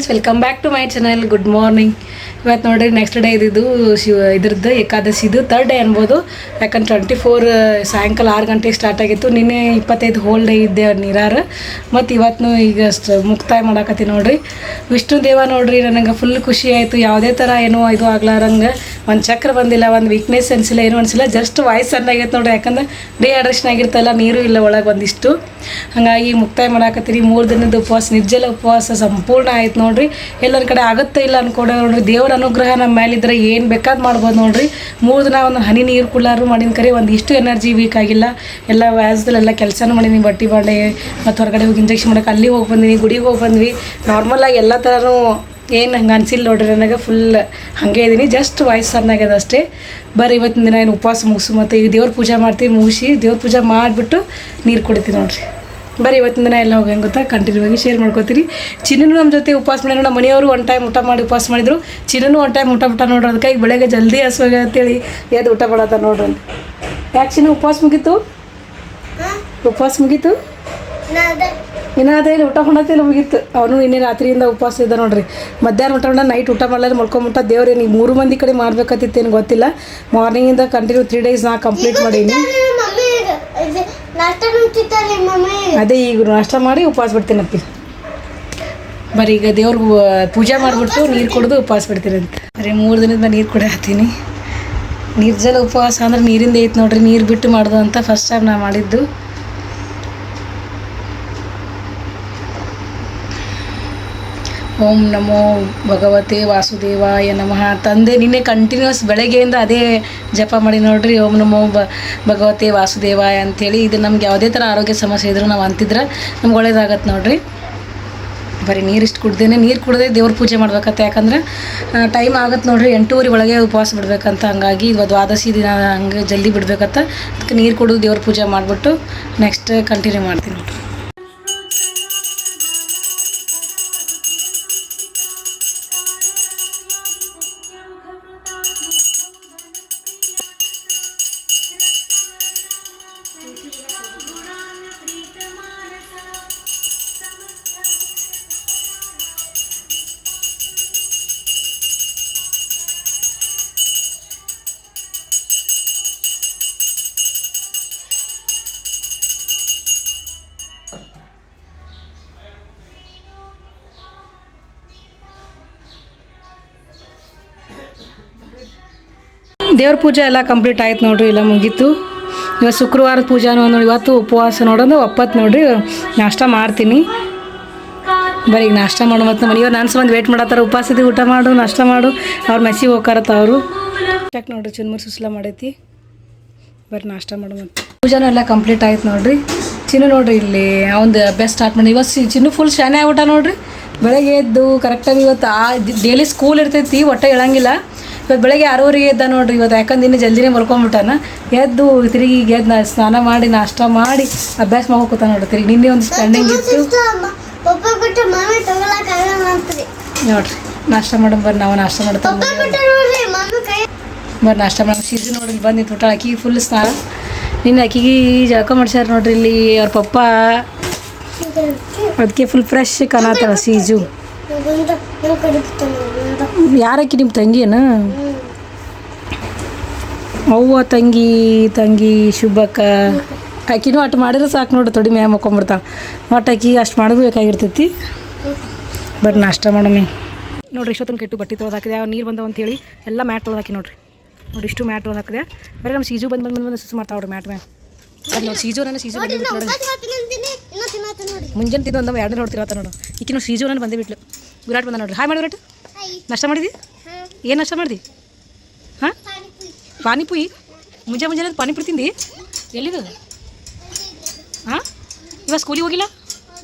Friends, welcome back to my channel. Good morning. ಇವತ್ತು ನೋಡಿರಿ next day ಇದ್ದಿದ್ದು ಇದ್ರದ್ದು ಏಕಾದಶಿದು ಥರ್ಡ್ ಡೇ ಅನ್ಬೋದು. ಯಾಕಂದ್ರೆ 24 ಸಾಯಂಕಾಲ 6 ಗಂಟೆಗೆ ಸ್ಟಾರ್ಟ್ ಆಗಿತ್ತು. ನಿನ್ನೆ 25 ಹೋಲ್ ಡೇ ಇದ್ದೆ ನೀರಾರು. ಮತ್ತು ಇವತ್ತು ಈಗ ಮುಕ್ತಾಯ ಮಾಡಾಕತ್ತಿ ನೋಡ್ರಿ. ವಿಷ್ಣು ದೇವ ನೋಡ್ರಿ, ನನಗೆ ಫುಲ್ ಖುಷಿ ಆಯಿತು. ಯಾವುದೇ ಥರ ಏನೋ ಇದು ಆಗ್ಲಾರಂಗೆ ಒಂದು ಚಕ್ರ ಬಂದಿಲ್ಲ, ಒಂದು ವೀಕ್ನೆಸ್ ಅನಿಸಿಲ್ಲ, ಏನೂ ಅನಿಸಿಲ್ಲ. ಜಸ್ಟ್ ವಾಯ್ಸ್ ಸಣ್ಣಾಗೈತೆ ನೋಡ್ರಿ. ಯಾಕಂದ್ರೆ ಡಿಹೈಡ್ರೇಷನ್ ಆಗಿರ್ತಲ್ಲ, ನೀರು ಇಲ್ಲ ಒಳಗೆ ಒಂದಿಷ್ಟು. ಹಾಗಾಗಿ ಮುಕ್ತಾಯ ಮಾಡಾಕತ್ತೀರಿ. 3 ದಿನದ ಉಪವಾಸ, ನಿರ್ಜಲ ಉಪವಾಸ ಸಂಪೂರ್ಣ ಆಯ್ತು ನೋಡ್ರಿ. ಎಲ್ಲೊಂದು ಕಡೆ ಆಗುತ್ತೆ ಇಲ್ಲ ಅನ್ಕೊಂಡೆ ನೋಡ್ರಿ. ದೇವರ ಅನುಗ್ರಹ ನಮ್ಮ ಮೇಲಿದ್ರೆ ಏನು ಬೇಕಾದ್ ಮಾಡ್ಬೋದು ನೋಡ್ರಿ. 3 ದಿನ ಒಂದು ಹನಿ ನೀರು ಕುಳ್ಳಾರು ಮಾಡಿದ ಕರೆ ಒಂದು ಇಷ್ಟು ಎನರ್ಜಿ ವೀಕ್ ಆಗಿಲ್ಲ. ಎಲ್ಲ ವ್ಯಾಸದಲ್ಲೆಲ್ಲ ಕೆಲಸನೂ ಮಾಡೀನಿ, ಬಟ್ಟೆ ಬಾಂಡೆ ಮತ್ತು ಹೊರಗಡೆ ಹೋಗಿ ಇಂಜೆಕ್ಷನ್ ಮಾಡೋಕೆ ಅಲ್ಲಿ ಹೋಗಿ ಬಂದೀನಿ, ಗುಡಿಗೆ ಹೋಗಿ ಬಂದ್ವಿ. ನಾರ್ಮಲಾಗಿ ಎಲ್ಲ ಥರನೂ ಏನು ಹಂಗೆ ಅನಿಸಿಲ್ಲ ನೋಡ್ರಿ. ನನಗೆ ಫುಲ್ ಹಾಗೆ ಇದ್ದೀನಿ, ಜಸ್ಟ್ ವಾಯ್ಸ್ ಸಣ್ಣಾಗ್ಯದ ಅಷ್ಟೇ. ಬರ್ರಿ ಇವತ್ತಿನ ದಿನ ಏನು ಉಪವಾಸ ಮುಗಿಸು. ಮತ್ತು ಈಗ ದೇವ್ರ ಪೂಜೆ ಮಾಡ್ತೀವಿ, ಮುಗಿಸಿ ದೇವ್ರ ಪೂಜೆ ಮಾಡಿಬಿಟ್ಟು ನೀರು ಕುಡಿತೀವಿ ನೋಡ್ರಿ. ಬರೀ ಇವತ್ತಿನ ದಿನ ಎಲ್ಲ ಹೋಗಿ ಹೆಂಗೆ ಗೊತ್ತಾ, ಕಂಟಿನ್ಯೂ ಆಗಿ ಶೇರ್ ಮಾಡ್ಕೋತೀರಿ. ಚಿನ್ನೂ ನಮ್ಮ ಜೊತೆ ಉಪವಾಸ ಮಾಡಿದ್ರು. ನಮ್ಮ ಮನೆಯವರು ಒನ್ ಟೈಮ್ ಊಟ ಮಾಡಿ ಉಪವಾಸ ಮಾಡಿದ್ರು. ಚಿನ್ನೂ ಒನ್ ಟೈಮ್ ಊಟ ನೋಡ್ರಿ. ಅದಕ್ಕೆ ಈಗ ಬೆಳಗ್ಗೆ ಜಲ್ದಿ ಹಸುವಾಗ ಅಂತೇಳಿ ಎದ್ದು ಊಟ ಮಾಡತ್ತ ನೋಡ್ರಿ. ಯಾಕೆ ಚಿನ್ನ ಉಪವಾಸ ಮುಗೀತು? ಉಪವಾಸ ಮುಗೀತು ಏನಾದೇನು ಊಟ ಮಾಡತ್ತಿಲ್ಲ, ಮುಗೀತು. ಅವನು ಇನ್ನೇ ರಾತ್ರಿಯಿಂದ ಉಪವಾಸ ಇದ್ದ ನೋಡ್ರಿ. ಮಧ್ಯಾಹ್ನ ಊಟ ಮಾಡ, ನೈಟ್ ಊಟ ಮಾಡಲ್ಲ, ಮಲ್ಕೊಂಬಿಟ್ಟ. ದೇವ್ರೇನು ಈಗ 3 ಮಂದಿ ಕಡೆ ಮಾಡ್ಬೇಕತ್ತಿತ್ತೇನು ಗೊತ್ತಿಲ್ಲ. ಮಾರ್ನಿಂಗಿಂದ ಕಂಟಿನ್ಯೂ 3 ಡೇಸ್ ನಾ ಕಂಪ್ಲೀಟ್ ಮಾಡೀನಿ. ಅದೇ ಈಗ ನಾಷ್ಟ ಮಾಡಿ ಉಪವಾಸ ಬಿಡ್ತೀನಪ್ಪಿ. ಬರೀ ಈಗ ದೇವ್ರಿಗೆ ಪೂಜೆ ಮಾಡಿಬಿಟ್ಟು ನೀರು ಕುಡಿದು ಉಪವಾಸ ಬಿಡ್ತೀನಿ ಅಂತ. ಬರೀ 3 ದಿನದ ನೀರು ಕುಡಿಯತ್ತೀನಿ. ನಿರ್ಜಲ ಉಪವಾಸ ಅಂದ್ರೆ ನೀರಿಂದ ಐತೆ ನೋಡ್ರಿ. ನೀರು ಬಿಟ್ಟು ಮಾಡೋದು ಅಂತ ಫಸ್ಟ್ ಟೈಮ್ ನಾ ಮಾಡಿದ್ದು. ಓಂ ನಮೋ ಭಗವತೆ ವಾಸುದೇವಾಯ ನಮಃ. ತಂದೆ ನಿನ್ನೆ ಕಂಟಿನ್ಯೂಸ್ ಬೆಳಗ್ಗೆಯಿಂದ ಅದೇ ಜಪ ಮಾಡಿ ನೋಡ್ರಿ. ಓಂ ನಮೋ ಭಗವತೆ ವಾಸುದೇವಾಯ ಅಂಥೇಳಿ. ಇದು ನಮ್ಗೆ ಯಾವುದೇ ಥರ ಆರೋಗ್ಯ ಸಮಸ್ಯೆ ಇದ್ರೂ ನಾವು ಅಂತಿದ್ರೆ ನಮ್ಗೆ ಒಳ್ಳೇದಾಗತ್ತೆ ನೋಡ್ರಿ. ಬರೀ ನೀರಿಷ್ಟು ಕುಡ್ದೇನೆ, ನೀರು ಕುಡ್ದೇ ದೇವ್ರ ಪೂಜೆ ಮಾಡ್ಬೇಕಂತ. ಯಾಕಂದ್ರೆ ಟೈಮ್ ಆಗತ್ತೆ ನೋಡ್ರಿ, 8:30 ಒಳಗೆ ಉಪವಾಸ ಬಿಡ್ಬೇಕಂತ. ಹಂಗಾಗಿ ಇವತ್ತು ದ್ವಾದಶಿ ದಿನ ಹಂಗೆ ಜಲ್ದಿ ಬಿಡ್ಬೇಕಂತ. ಅದಕ್ಕೆ ನೀರು ಕುಡಿದು ದೇವ್ರ ಪೂಜೆ ಮಾಡಿಬಿಟ್ಟು ನೆಕ್ಸ್ಟ್ ಕಂಟಿನ್ಯೂ ಮಾಡ್ತೀನಿ ನೋಡ್ರಿ. ದೇವ್ರ ಪೂಜೆ ಎಲ್ಲ ಕಂಪ್ಲೀಟ್ ಆಯ್ತು ನೋಡ್ರಿ, ಎಲ್ಲ ಮುಗೀತು. ಇವತ್ತು ಶುಕ್ರವಾರದ ಪೂಜಾನು ನೋಡಿ. ಇವತ್ತು ಉಪವಾಸ ನೋಡೋದು ಒಪ್ಪತ್ತು ನೋಡ್ರಿ. ನಾಷ್ಟ ಮಾಡ್ತೀನಿ. ಬರೀ ಈಗ ನಾಷ್ಟ ಮಾಡೋ ಮತ್ತು ಮನೆಯವ್ರು ನಾನು ಸಂಬಂಧ ವೇಟ್ ಮಾಡತ್ತಾರ. ಉಪವಾಸದಿ ಊಟ ಮಾಡು, ನಾಷ್ಟ ಮಾಡು. ಅವ್ರು ಮೆಸ್ಸಿಗೆ ಹೋಗ್ತಾರತ್ತ ಅವರು. ಅಷ್ಟಾಗಿ ನೋಡ್ರಿ, ಚಿನ್ಮೂರು ಸುಸ್ಲ ಮಾಡೈತಿ. ಬರೀ ನಾಷ್ಟ ಮಾಡು ಮತ್ತು ಪೂಜಾನು ಎಲ್ಲ ಕಂಪ್ಲೀಟ್ ಆಯ್ತು ನೋಡ್ರಿ. ಚಿನ್ನು ನೋಡ್ರಿ ಇಲ್ಲಿ ಅವ್ನು ಅಭ್ಯಾಸ ಸ್ಟಾರ್ಟ್ ಮಾಡಿ. ಇವತ್ತು ಚಿನ್ನು ಫುಲ್ ಶಾನೆ ಆಗ್ಬಿಟ್ಟ ನೋಡ್ರಿ. ಬೆಳಗ್ಗೆ ಎದ್ದು ಕರೆಕ್ಟಾಗಿ ಇವತ್ತು ಡೈಲಿ ಸ್ಕೂಲ್ ಇರ್ತೈತಿ, ಒಟ್ಟೆ ಹೇಳಂಗಿಲ್ಲ. ಇವತ್ತು ಬೆಳಗ್ಗೆ 6:30 ಎದ್ದ ನೋಡ್ರಿ. ಇವತ್ತು ಯಾಕಂದ್ರೆ ಇನ್ನೂ ಜಲ್ದಿನೇ ಮಲ್ಕೊಂಬಿಟ್ಟಾನ. ಎದ್ದು ತಿರುಗಿ ಎದ್ದು ಸ್ನಾನ ಮಾಡಿ ನಾಷ್ಟ ಮಾಡಿ ಅಭ್ಯಾಸ ಮಾಡ್ಕೋತ ನೋಡ್ರಿ. ತಿರುಗಿ ನಿನ್ನೆ ಒಂದು ಸ್ಟ್ಯಾಂಡಿಂಗ್ ಇತ್ತು ನೋಡ್ರಿ. ನಾಷ್ಟ ಮಾಡೋಣ ಬರ್ರಿ, ನಾವು ನಾಷ್ಟ ಮಾಡ್ತಾ ಬರ್ರಿ. ನಾಷ್ಟ ಮಾಡೋಣ. ಸೀಸನ್ ನೋಡ್ರಿ ಬಂದು ಊಟ. ಅಕ್ಕಿಗೆ ಫುಲ್ ಸ್ನಾನ. ನಿನ್ನೆ ಅಕ್ಕಿಗೆ ಜಳಕ ಮಾಡ್ಸ್ಯಾರ ನೋಡ್ರಿ ಇಲ್ಲಿ ಅವ್ರ ಪಪ್ಪ. ಅದಕ್ಕೆ ಫುಲ್ ಫ್ರೆಶ್ ಕಾಣತ್ತಾಳ ಸೀಜು. ಯಾರಕ್ಕಿ ನಿಮ್ಮ ತಂಗಿಯೇನ? ಅವ್ವ ತಂಗಿ ಶುಭಕ್ಕ. ಆಕಿನೂ ಅಷ್ಟು ಮಾಡಿದ್ರೆ ಸಾಕು ನೋಡ್ರಿ, ತೊಡಿ ಮ್ಯಾಗ ಮಕ್ಕೊಂಬಿಡ್ತಾಳೆ. ಒಟ್ಟು ಆಕಿ ಅಷ್ಟು ಮಾಡೋದು ಬೇಕಾಗಿರ್ತೈತಿ. ಬರ್ರಿ ನಾಷ್ಟ ಮಾಡಮ್ಮಿ ನೋಡ್ರಿ. ಇಷ್ಟೊತ್ತನ ಕೆಟ್ಟು ಬಟ್ಟೆ ತೊಳೆದಾಕಿದೆ. ಯಾವ ನೀರು ಬಂದವ ಅಂತೇಳಿ ಎಲ್ಲ ಮ್ಯಾಟ್ ತೊಳೆದಾಕಿ ನೋಡ್ರಿ. ನೋಡಿ ಇಷ್ಟು ಮ್ಯಾಟ್ ತೊಳೆದಾಕಿದೆ. ಬರೀ ನಮ್ಮ ಸೀಜು ಬಂದು ಸುಸ್ ಮಾಡ್ತಾವ್ರಿ ಮ್ಯಾಟ್ ಮ್ಯಾಗ. ಅದು ನೋಡಿ ಸೀಜು ಬಂದು ನೋಡಿ. ಮುಂಜಾನೆ ತಿಂದು ಒಂದು 2 ನೋಡ್ತಿರತ್ತ ನೋಡು. ಈಕಿ ನೋಡಿ ಸೀಜು ನಾನು ಬಂದೇ ಬಿಟ್ಲು. ವಿರಾಟ್ ಬಂದ ನೋಡ್ರಿ. ಹಾಯ್ ಮಾಡಿ ವಿರಾಟ್. ನಾಷ್ಟ ಮಾಡಿದಿ? ಏನು ನಾಷ್ಟ ಮಾಡಿದಿ? ಹಾಂ, ಪಾನಿಪುರಿ. ಮುಂಜಾನೆ ಪಾನಿಪುರಿ ತಿಂದು ಎಲ್ಲಿದು? ಹಾಂ, ಇವಾಗ ಸ್ಕೂಲಿಗೆ ಹೋಗಿಲ್ಲ?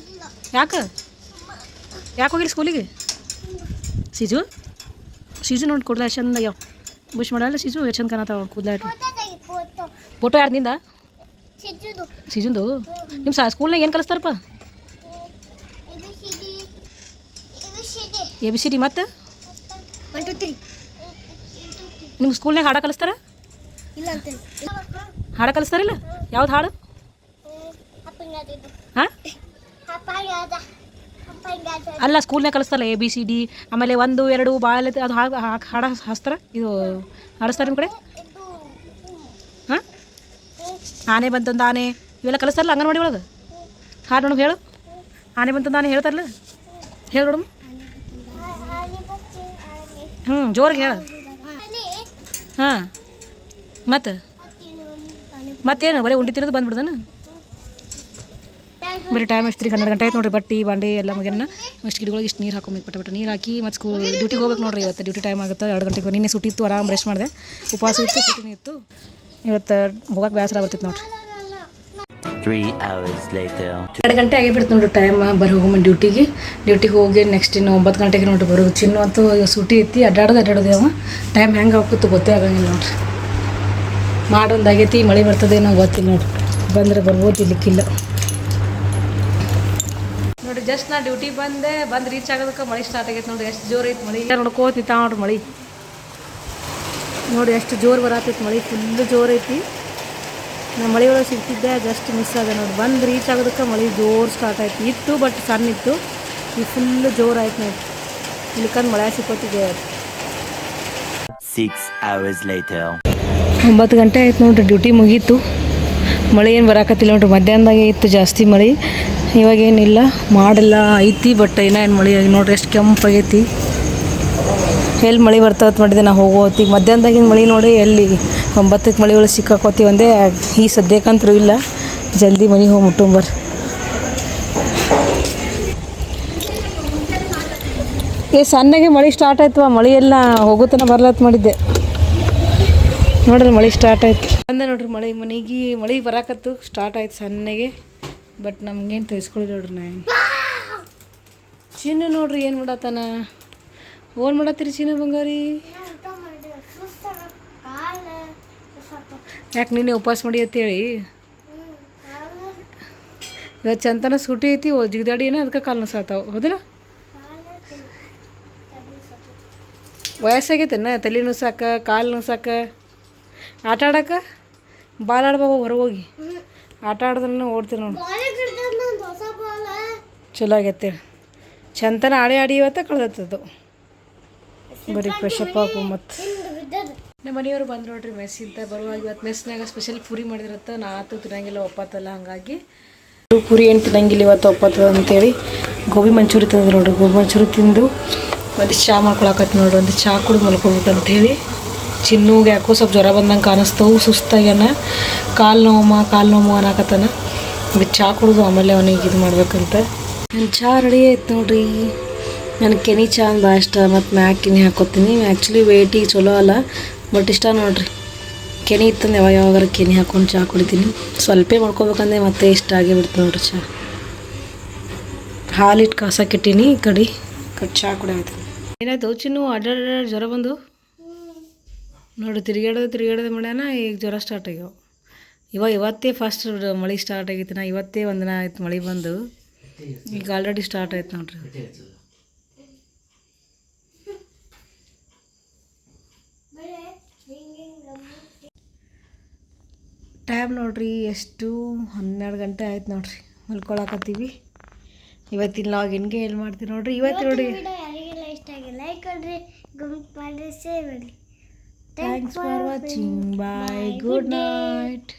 ಯಾಕೆ ಹೋಗಿಲ್ಲ ಸ್ಕೂಲಿಗೆ? ಸೀಜು ನೋಡಿ ಕೂದಲ ಎಷ್ಟು ಚಂದ ಆಗ್ಯಾವ. ಬುಷ್ ಮಾಡಲ್ಲ ಸೀಜು, ಎಷ್ಟು ಚಂದ ಕಾಣತ್ತಾವ ಕೂದಲ. ಫೋಟೋ ಯಾರ್ದಿಂದ? ಸೀಜುಂದು. ನಿಮ್ಮ ಸ್ಕೂಲ್ನಾಗ ಏನು ಕಲಿಸ್ತಾರಪ್ಪ? ABCD ಮತ್ತು 1 2 3. ನಿಮ್ಮ ಸ್ಕೂಲ್ನಾಗ ಹಾಡ ಕಲಿಸ್ತಾರ? ಹಾಡ ಕಲಿಸ್ತಾರಿಲ್ಲ? ಯಾವ್ದು ಹಾಡು? ಹಾಂ, ಅಲ್ಲ ಸ್ಕೂಲ್ನಾಗ ಕಲಿಸ್ತಾರಲ್ಲ ABCD ಆಮೇಲೆ 1 2 ಭಾಳ ಅದು ಹಾಡ ಹಚ್ತಾರ ಇದು ಹಾಡಿಸ್ತಾರೆ ನಿಮ್ಮ ಕಡೆ ಹಾಂ ಆನೆ ಬಂತಂದು ಆನೆ ಇವೆಲ್ಲ ಕಲಿಸ್ತಾರಲ್ಲ ಅಂಗನವಾಡಿ ಒಳಗೆ ಹಾಡು ನೋಡು ಹೇಳು ಆನೆ ಬಂತಂದು ಆನೆ ಹೇಳ್ತಾರಲ್ಲ ಹೇಳು ನೋಡಮ್ಮ ಜೋರಿಗೆ ಹೇಳು ಹಾಂ ಮತ್ತೇನು ಬರೀ ಉಂಡಿ ತಿನ್ನೋದು ಬಂದ್ಬಿಡ್ದಾನ ಬರೀ ಟೈಮ್ ಎಷ್ಟು 12 ಗಂಟೆ ಆಯ್ತು ನೋಡಿರಿ ಬಟ್ಟೆ ಬಾಂಡೆ ಎಲ್ಲ ಮುಗಿಯನ್ನ ಇಷ್ಟು ಗಿಡಗಳಿಗೆ ಇಷ್ಟು ನೀರು ಹಾಕೊಂಬೇಕು ಪಟ ನೀರು ಹಾಕಿ ಮತ್ತು ಡ್ಯೂಟಿಗೆ ಹೋಗ್ಬೇಕು ನೋಡಿರಿ ಇವತ್ತು ಡ್ಯೂಟಿ ಟೈಮ್ ಆಗುತ್ತೆ 2 ಗಂಟೆಗೆ ನಿನ್ನೆ ಸುಟ್ಟಿ ಇತ್ತು ಆರಾಮ್ ರೆಸ್ಟ್ ಮಾಡಿದೆ ಉಪವಾಸ ಇತ್ತು ಸುಟ್ಟಿನೇ ಇತ್ತು ಇವತ್ತು ಹೋಗಕ್ಕೆ ಬೇಸರ ಬರ್ತಿತ್ತು ನೋಡಿರಿ 3 hours later 2 ಗಂಟೆ ಆಗಿಬಿಡ್ತು ನೋಡ್ರಿ ಟೈಮ್ ಬರೀ ಹೋಗಮ್ಮ ಡ್ಯೂಟಿಗೆ ಹೋಗಿ ನೆಕ್ಸ್ಟ್ ಇನ್ನು 9 ಗಂಟೆಗೆ ನೋಡ್ರಿ ಬರೋದು ಚಿನ್ನು ಅಂತೂ ಸುಟ್ಟಿ ಐತಿ ಅಡ್ಡಾಡೋದು ಅವ ಟೈಮ್ ಹೆಂಗೆ ಹೋಗ್ತಿತ್ತು ಗೊತ್ತೇ ಆಗಂಗಿಲ್ಲ ನೋಡ್ರಿ ಮಾಡೊಂದು ಆಗೈತಿ ಮಳೆ ಬರ್ತದೆ ಏನೋ ಗೊತ್ತಿಲ್ಲ ನೋಡ್ರಿ ಬಂದರೆ ಬರ್ಬೋದು ಇಲ್ಲಿಕ್ಕಿಲ್ಲ ನೋಡಿ ಜಸ್ಟ್ ನಾ ಡ್ಯೂಟಿಗೆ ಬಂದು ರೀಚ್ ಆಗೋದಕ್ಕೆ ಮಳೆ ಸ್ಟಾರ್ಟ್ ಆಗೈತೆ ನೋಡಿ ಎಷ್ಟು ಜೋರು ಐತೆ ಮಳೆ ನೋಡ್ಕೋತ ನಿಂತ ನೋಡ್ರಿ ಮಳೆ ನೋಡಿ ಎಷ್ಟು ಜೋರು ಬರತ್ತೈತೆ ಮಳೆ ಫುಲ್ಲು ಜೋರು ಐತಿ ನಾ ಮಳೆ ಒಳಗೆ ಸಿಗ್ತಿದ್ದೆ ಜಸ್ಟ್ ಮಿಸ್ ಆದ ನೋಡಿ ಬಂದು ರೀಚ್ ಆಗೋದಕ್ಕೆ ಮಳೆ ಜೋರು ಸ್ಟಾರ್ಟ್ ಆಯ್ತು ಇತ್ತು ಬಟ್ ಸಣ್ಣ ಇತ್ತು ಈಗ ಫುಲ್ಲು ಜೋರು ಆಯ್ತು ನೋಡಿ ಇಲ್ಲಿಕಂದು ಮಳೆ ಸಿಕ್ಕೋತಿದ್ದೆ 6 hours later 9 ಗಂಟೆ ಆಯ್ತು ನೋಡ್ರಿ ಡ್ಯೂಟಿ ಮುಗೀತು ಮಳೆ ಏನು ಬರಾಕತ್ತಿಲ್ಲ ನೋಡ್ರಿ ಮಧ್ಯಾಹ್ನದಾಗೆ ಇತ್ತು ಜಾಸ್ತಿ ಮಳೆ ಇವಾಗೇನಿಲ್ಲ ಮಾಡೆಲ್ಲ ಐತಿ ಬಟ್ ಏನು ಮಳೆ ನೋಡ್ರಿ ಎಷ್ಟು ಕೆಂಪಾಗೈತಿ ಎಲ್ಲಿ ಮಳೆ ಬರ್ತವತ್ತು ಮಾಡಿದೆ ನಾ ಹೋಗೋತಿ ಮಧ್ಯಾಹ್ನದಾಗಿನ ಮಳೆ ನೋಡಿ ಎಲ್ಲಿ 9ಕ್ಕೆ ಮಳೆ ಒಳಗೆ ಸಿಕ್ಕಾಕೋತೀವಿ ಒಂದೇ ಈ ಸದ್ಯಕ್ಕಂತರೂ ಇಲ್ಲ ಜಲ್ದಿ ಮನೆ ಹೋಗಿ ಮುಟ್ಟುಂಬರ್ ಸಣ್ಣಗೆ ಮಳೆ ಸ್ಟಾರ್ಟ್ ಆಯ್ತವ ಮಳೆ ಎಲ್ಲ ಹೋಗೋತನ ಬರ್ಲತ್ ಮಾಡಿದ್ದೆ ನೋಡ್ರಿ ಮಳೆ ಸ್ಟಾರ್ಟ್ ಆಯ್ತು ಅಂದೆ ನೋಡ್ರಿ ಮಳೆ ಬರಾಕತ್ತು ಸ್ಟಾರ್ಟ್ ಆಯ್ತು ಸಣ್ಣಗೆ ಬಟ್ ನಮ್ಗೇನು ತಿಳಿಸ್ಕೊಳ್ಳಿ ನೋಡ್ರಿ ನಾ ಚಿನ್ನು ನೋಡ್ರಿ ಏನು ಮಾಡತ್ತಾನ ಓನ್ ಮಾಡತ್ತೀರಿ ಚಿನ್ನು ಬಂಗಾರಿ ಯಾಕೆ ನಿನ್ನೆ ಉಪವಾಸ ಮಾಡಿ ಅಂತೇಳಿ ಇವತ್ತು ಚಂತನ ಸೂಟಿ ಐತಿ ಜಿಗದಾಡಿ ಏನೋ ಅದಕ್ಕೆ ಕಾಲು ಸಾತಾವ ಹೌದಿಲ್ಲ ವಯಸ್ಸಾಗೈತೆನ ತಲೆ ನುಸಾಕ ಕಾಲು ನುಸಾಕ ಆಟ ಆಡಕ್ಕೆ ಬಾಲ್ ಆಡ್ಬಾವ ಹೊರಗೆ ಹೋಗಿ ಆಟ ಆಡೋದನ್ನ ಓಡ್ತೀವಿ ನೋಡಿ ಚಲೋ ಆಗೈತೆ ಚಂತನ ಆಡಿ ಇವತ್ತು ಕಳ್ದತ್ತದು ಬರೀ ಫ್ರೆಶಪ್ ಹಾಕು ಮತ್ತು ನಮ್ಮ ಮನೆಯವರು ಬಂದು ನೋಡ್ರಿ ಮೆಸ್ಸಿಂದ ಬರುವಾಗ ಇವತ್ತು ಮೆಸ್ನಾಗ ಸ್ಪೆಷಲ್ ಪೂರಿ ಮಾಡಿದಿರತ್ತ ನಾ ಆತು ತಿನ್ನಂಗಿಲ್ಲ ಒಪ್ಪತ್ತಲ್ಲ ಹಾಗಾಗಿ ಪೂರಿ ಏನು ತಿನ್ನಂಗಿಲ್ಲ ಇವತ್ತು ಒಪ್ಪತ್ತದ ಅಂತೇಳಿ ಗೋಬಿ ಮಂಚೂರಿ ತಿಂದು ನೋಡ್ರಿ ಗೋಬಿ ಮಂಚೂರಿ ತಿಂದು ಒಂದು ಚಹಾ ಮಾಡ್ಕೊಳಕತ್ತಿ ನೋಡ್ರಿ ಒಂದು ಚಹಾ ಕುಡಿದು ಮಲ್ಕೊಬೇಕು ಅಂಥೇಳಿ ಚಿನ್ನುಗೆ ಯಾಕೋ ಸ್ವಲ್ಪ ಜ್ವರ ಬಂದಂಗೆ ಕಾಣಿಸ್ತವು ಸುಸ್ತಾಗ್ಯಾನ ಕಾಲು ನೋವು ಅನ್ನಕತ್ತಾನ ಈಗ ಚಹಾ ಕುಡಿದು ಆಮೇಲೆ ಅವನಿಗೆ ಇದು ಮಾಡ್ಬೇಕಂತ ನನ್ನ ಚಹಾ ರೆಡಿ ಆಯ್ತು ನೋಡ್ರಿ ನನಗೆ ಕೆನಿ ಚಹಾ ಅಂತ ಭಾಳ ಇಷ್ಟ ಮತ್ತು ಮ್ಯಾಗ ಕೆನಿ ಹಾಕೋತೀನಿ ಆ್ಯಕ್ಚುಲಿ ವೇಟಿಗೆ ಚಲೋ ಅಲ್ಲ ಬಟ್ ಇಷ್ಟ ನೋಡ್ರಿ ಕೆನಿ ಇತ್ತಂದು ಯಾವಾಗಾರ ಕೆನಿ ಹಾಕ್ಕೊಂಡು ಚಹಾ ಕುಡಿತೀನಿ ಸ್ವಲ್ಪ ಮಾಡ್ಕೊಬೇಕಂದ್ರೆ ಮತ್ತೆ ಇಷ್ಟ ಆಗೇ ಬಿಡ್ತು ನೋಡ್ರಿ ಚಹಾ ಹಾಲಿಟ್ಟು ಕಾಸಕ್ಕಿಟ್ಟೀನಿ ಈ ಕಡೆ ಚಹಾ ಕುಡಿಯಾಯ್ತು ಏನಾಯ್ತು ಚಿನ್ನು ಅಡ್ಡಾಡ ಜ್ವರ ಬಂದು ನೋಡಿ ತಿರುಗಾಡೋದು ಮಾಡ್ಯಾನ ಈಗ ಜ್ವರ ಸ್ಟಾರ್ಟ್ ಆಗ್ಯಾವ ಇವತ್ತೇ ಫಸ್ಟ್ ಮಳೆ ಸ್ಟಾರ್ಟ್ ಆಗೈತಿ ನಾ ಇವತ್ತೇ ಒಂದಿನ ಆಯ್ತು ಮಳೆ ಬಂದು ಈಗ ಆಲ್ರೆಡಿ ಸ್ಟಾರ್ಟ್ ಆಯ್ತು ನೋಡ್ರಿ ಟೈಮ್ ನೋಡ್ರಿ ಎಷ್ಟು 12 ಗಂಟೆ ಆಯ್ತು ನೋಡ್ರಿ ಮಲ್ಕೊಳಕತ್ತೀವಿ ಇವತ್ತಿನ ಲಾಗಿನ್ಗೆ ಏನು ಮಾಡ್ತೀವಿ ನೋಡ್ರಿ ಇವತ್ತು ನೋಡಿ thanks for watching bye good night.